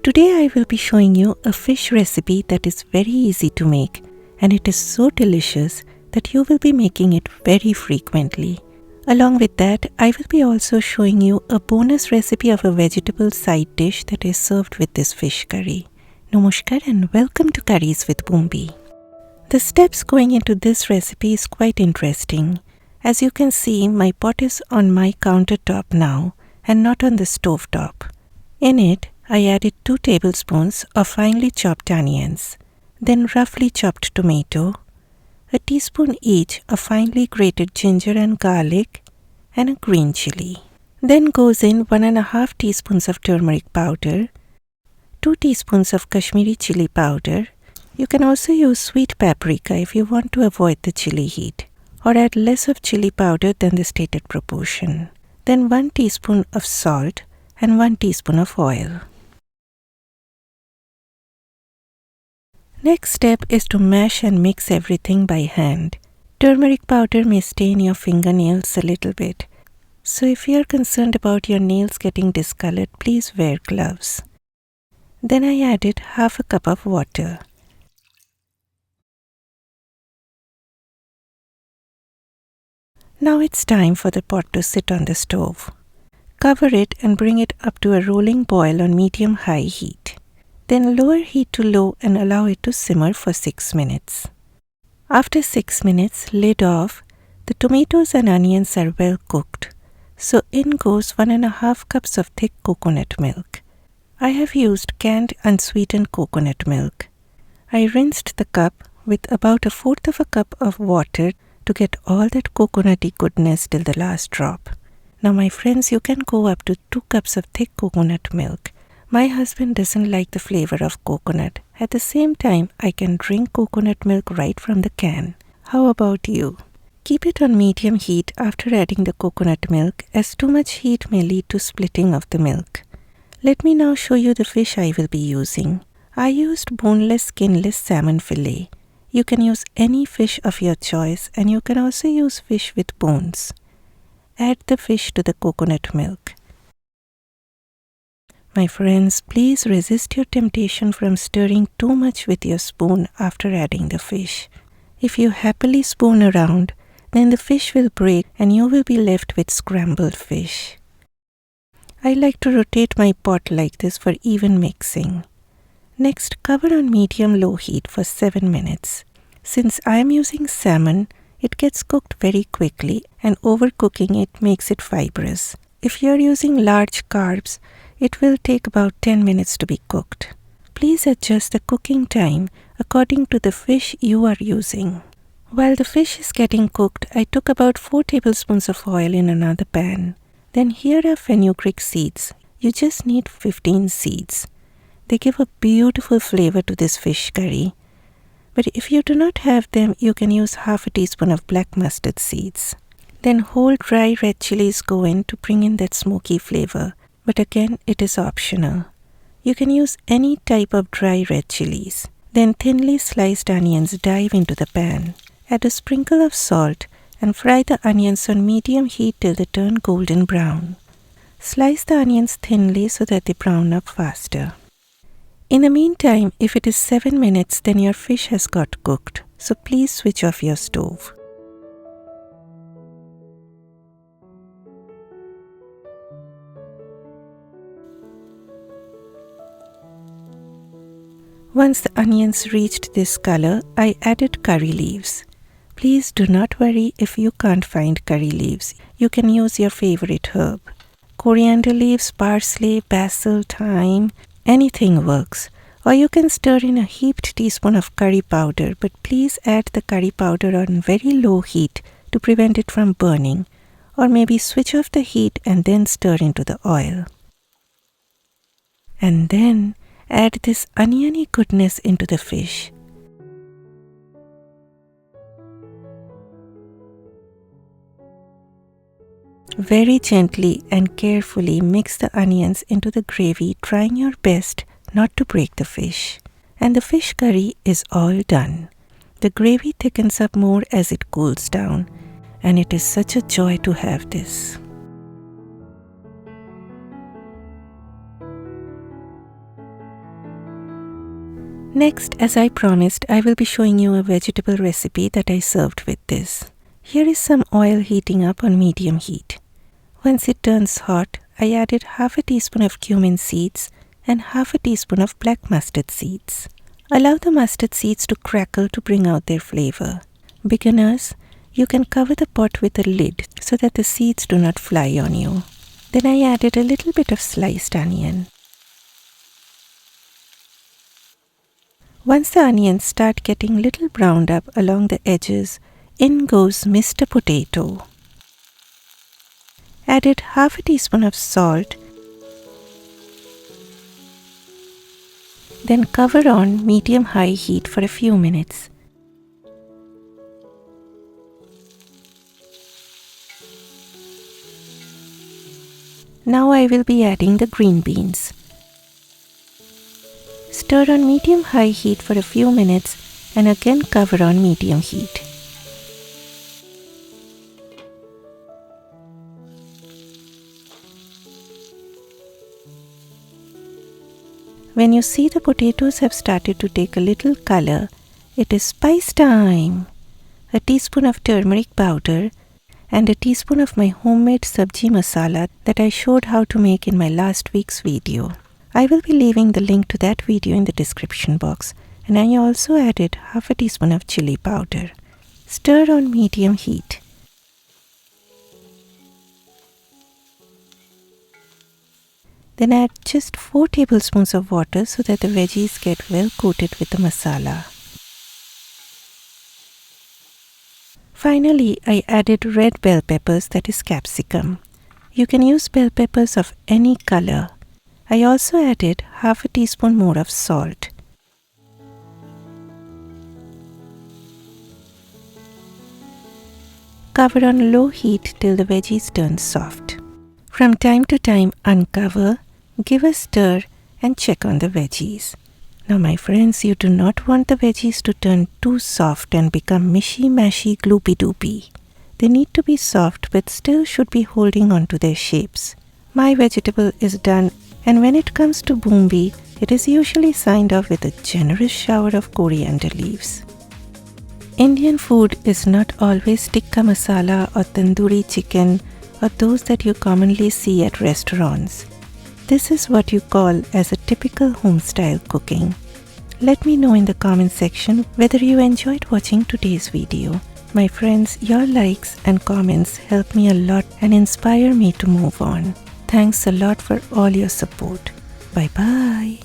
Today I will be showing you a fish recipe that is very easy to make, and it is so delicious that you will be making it very frequently. Along with that, I will be also showing you a bonus recipe of a vegetable side dish that is served with this fish curry. Namaskar and welcome to Curries with Bumbi. The steps going into this recipe is quite interesting. As you can see, my pot is on my countertop now and not on the stove top. In it, I added 2 tablespoons of finely chopped onions, then roughly chopped tomato, a teaspoon each of finely grated ginger and garlic, and a green chilli. Then goes in 1.5 teaspoons of turmeric powder, 2 teaspoons of Kashmiri chilli powder. You can also use sweet paprika if you want to avoid the chili heat, or add less of chili powder than the stated proportion. Then 1 teaspoon of salt and 1 teaspoon of oil. Next step is to mash and mix everything by hand. Turmeric powder may stain your fingernails a little bit, so if you are concerned about your nails getting discolored, please wear gloves. Then I added half a cup of water. Now it's time for the pot to sit on the stove. Cover it and bring it up to a rolling boil on medium-high heat. Then lower heat to low and allow it to simmer for 6 minutes. After 6 minutes, lid off. The tomatoes and onions are well cooked, so in goes 1.5 cups of thick coconut milk. I have used canned unsweetened coconut milk. I rinsed the cup with about 1/4 cup of water to get all that coconutty goodness till the last drop. Now my friends, you can go up to 2 cups of thick coconut milk. My husband doesn't like the flavor of coconut. At the same time, I can drink coconut milk right from the can. How about you? Keep it on medium heat after adding the coconut milk, as too much heat may lead to splitting of the milk. Let me now show you the fish I will be using. I used boneless, skinless salmon filet. You can use any fish of your choice, and you can also use fish with bones. Add the fish to the coconut milk. My friends, please resist your temptation from stirring too much with your spoon after adding the fish. If you happily spoon around, then the fish will break and you will be left with scrambled fish. I like to rotate my pot like this for even mixing. Next, cover on medium-low heat for 7 minutes. Since I am using salmon, it gets cooked very quickly, and overcooking it makes it fibrous. If you are using large carbs, it will take about 10 minutes to be cooked. Please adjust the cooking time according to the fish you are using. While the fish is getting cooked, I took about 4 tablespoons of oil in another pan. Then here are fenugreek seeds. You just need 15 seeds. They give a beautiful flavor to this fish curry. But if you do not have them, you can use half a teaspoon of black mustard seeds. Then whole dry red chillies go in to bring in that smoky flavor. But again, it is optional. You can use any type of dry red chillies. Then thinly sliced onions dive into the pan. Add a sprinkle of salt and fry the onions on medium heat till they turn golden brown. Slice the onions thinly so that they brown up faster. In the meantime, if it is 7 minutes, then your fish has got cooked, so please switch off your stove. Once the onions reached this color, I added curry leaves. Please do not worry if you can't find curry leaves. You can use your favorite herb. Coriander leaves, parsley, basil, thyme, anything works. Or you can stir in a heaped teaspoon of curry powder, but please add the curry powder on very low heat to prevent it from burning. Or maybe switch off the heat and then stir into the oil. And then add this oniony goodness into the fish. Very gently and carefully mix the onions into the gravy, trying your best not to break the fish. And the fish curry is all done. The gravy thickens up more as it cools down, and it is such a joy to have this. Next, as I promised, I will be showing you a vegetable recipe that I served with this. Here is some oil heating up on medium heat. Once it turns hot, I added half a teaspoon of cumin seeds and half a teaspoon of black mustard seeds. Allow the mustard seeds to crackle to bring out their flavor. Beginners, you can cover the pot with a lid so that the seeds do not fly on you. Then I added a little bit of sliced onion. Once the onions start getting little browned up along the edges, in goes Mr. Potato. Added half a teaspoon of salt. Then cover on medium-high heat for a few minutes. Now I will be adding the green beans. Stir on medium-high heat for a few minutes and again cover on medium heat. When you see the potatoes have started to take a little color, it is spice time! A teaspoon of turmeric powder and a teaspoon of my homemade Sabji masala that I showed how to make in my last week's video. I will be leaving the link to that video in the description box, and I also added half a teaspoon of chilli powder. Stir on medium heat. Then add just 4 tablespoons of water so that the veggies get well coated with the masala. Finally, I added red bell peppers, that is capsicum. You can use bell peppers of any color. I also added half a teaspoon more of salt. Cover on low heat till the veggies turn soft. From time to time, uncover, give a stir and check on the veggies. Now my friends, you do not want the veggies to turn too soft and become mishy-mashy gloopy-doopy. They need to be soft but still should be holding on to their shapes. My vegetable is done, and when it comes to Bumbi, it is usually signed off with a generous shower of coriander leaves. Indian food is not always tikka masala or tandoori chicken or those that you commonly see at restaurants. This is what you call as a typical home-style cooking. Let me know in the comment section whether you enjoyed watching today's video. My friends, your likes and comments help me a lot and inspire me to move on. Thanks a lot for all your support. Bye bye.